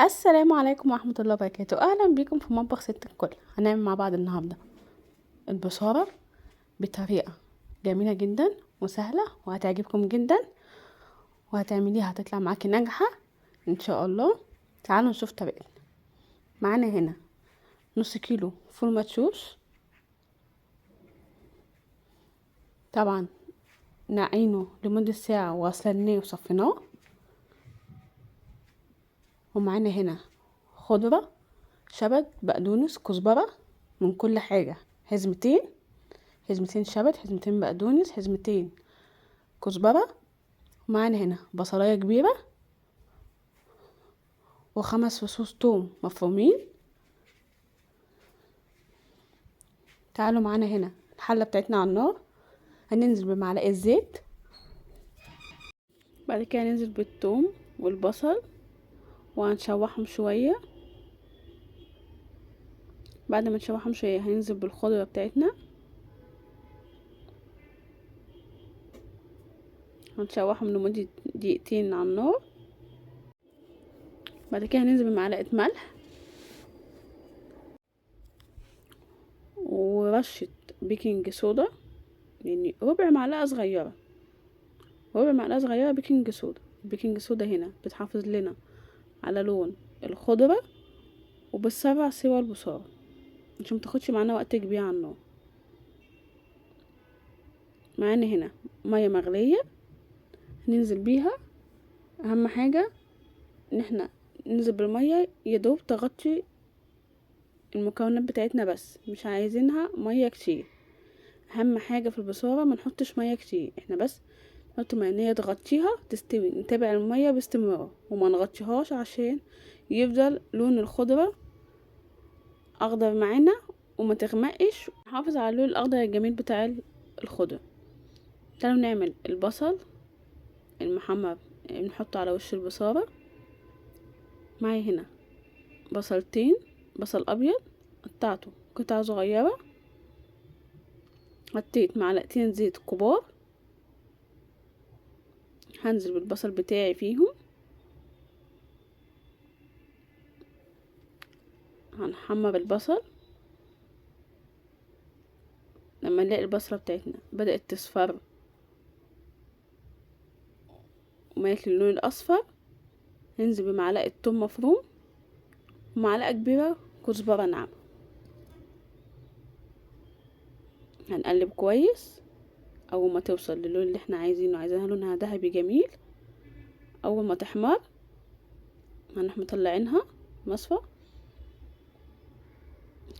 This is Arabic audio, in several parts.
السلام عليكم ورحمة الله وبركاته. اهلا بيكم في مطبخ ست الكل. هنعمل مع بعض النهاردة البصارة بطريقة جميلة جدا وسهلة وهتعجبكم جدا وهتعمليها هتطلع معاكي ناجحة ان شاء الله. تعالوا نشوف طريقتنا. معانا هنا نص كيلو فول مدشوش، طبعا نعينه لمدة ساعة وغسلناه وصفيناه. ومعانا هنا خضرة، شبت، بقدونس، كزبرة، من كل حاجة حزمتين شبت، حزمتين بقدونس، حزمتين كزبرة. ومعانا هنا بصلاية كبيرة و5 فصوص توم مفرومين. تعالوا معانا هنا الحلة بتاعتنا على النار، هننزل بمعلقة زيت، بعد كده ننزل بالثوم والبصل وهنشوحهم شوية. بعد ما نشوحهم شوية هننزل بالخضرة بتاعتنا، هنشوحهم لمدة دقيقتين على النار. بعد كده هننزل بمعلقة ملح ورشة بيكنج صودا، يعني ربع معلقة صغيرة بيكنج صودا. البيكنج صودا هنا بتحافظ لنا على لون الخضرة وبتسرع سوى البصارة عشان متاخدش معانا وقت كبير على النار. معانا هنا مية مغلية ننزل بيها. اهم حاجة ان احنا ننزل بالمية يدوب تغطي المكونات بتاعتنا، بس مش عايزينها مية كتير. اهم حاجة في البصارة ما نحطش مية كتير، احنا بس نحط مية ان هي تغطيها تستوي. نتابع المية باستمرار وما نغطيهاش عشان يفضل لون الخضرة اخضر معانا وما تغمقش. نحافظ على اللون الاخضر الجميل بتاع الخضرة. تعالوا نعمل البصل المحمر نحطه على وش البصارة. معايا هنا بصلتين، بصل ابيض قطعته قطع صغيرة، حطيت معلقتين زيت كبار، هنزل بالبصل بتاعي فيهم، هنحمر البصل. لما نلاقي البصلة بتاعتنا بدأت تصفر ومالت اللون الاصفر ننزل بمعلقة توم مفروم ومعلقة كبيرة كزبرة ناعمة. هنقلب كويس اول ما توصل للون اللي احنا عايزينها لونها ذهبي جميل. اول ما تحمر هنروح مطلعينها مصفى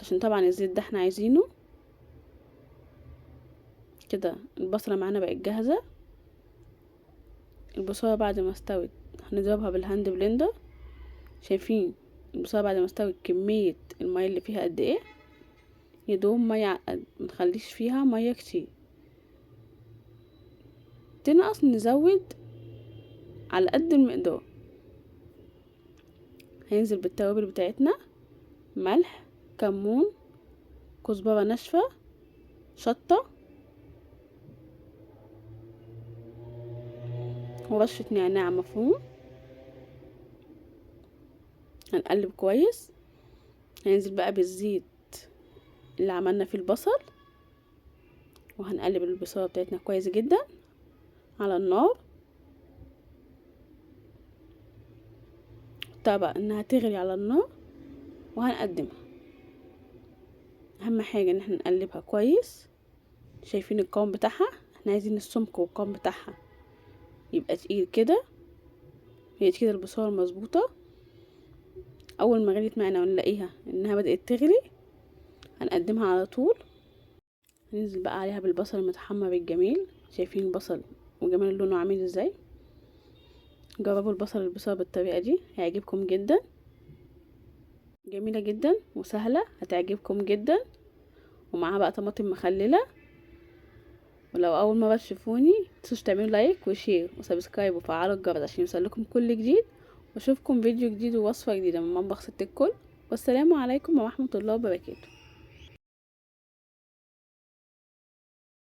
عشان طبعا الزيت ده احنا عايزينه. كده البصلة معانا بقت جاهزة. البصلة بعد ما استوت هنضربها بالهاند بلندر. شايفين البصلة بعد ما استوت كمية المية اللي فيها قد ايه؟ يدوب مية قد، منخليش فيها مية كتير. تنقص نزود على قد المقدار. هننزل بالتوابل بتاعتنا، ملح، كمون، كزبرة ناشفة، شطة، ورشة نعناع مفروم. هنقلب كويس. هننزل بقى بالزيت اللي عملنا فيه البصل وهنقلب البصلة بتاعتنا كويس جدا على النار. طبعا انها تغلي على النار وهنقدمها. اهم حاجة ان احنا نقلبها كويس. شايفين القوام بتاعها؟ احنا عايزين السمك والقوام بتاعها يبقى تقيل كده. هي كده البصارة مظبوطة. اول ما غليت معانا ونلاقيها انها بدأت تغلي هنقدمها على طول. هننزل بقى عليها بالبصل المتحمر الجميل. شايفين البصل وجمال لونه عامل ازاي؟ جربوا البصل بالطريقة دي هيعجبكم جدا، جميلة جدا وسهلة هتعجبكم جدا. ومعاها بقى طماطم مخللة. ولو اول مرة تشوفوني متنسوش تعملوا لايك وشير وسبسكرايب وفعلوا الجرس عشان يوصلكم كل جديد، واشوفكم فيديو جديد ووصفة جديدة من مطبخ ست الكل. والسلام عليكم ورحمة الله وبركاته.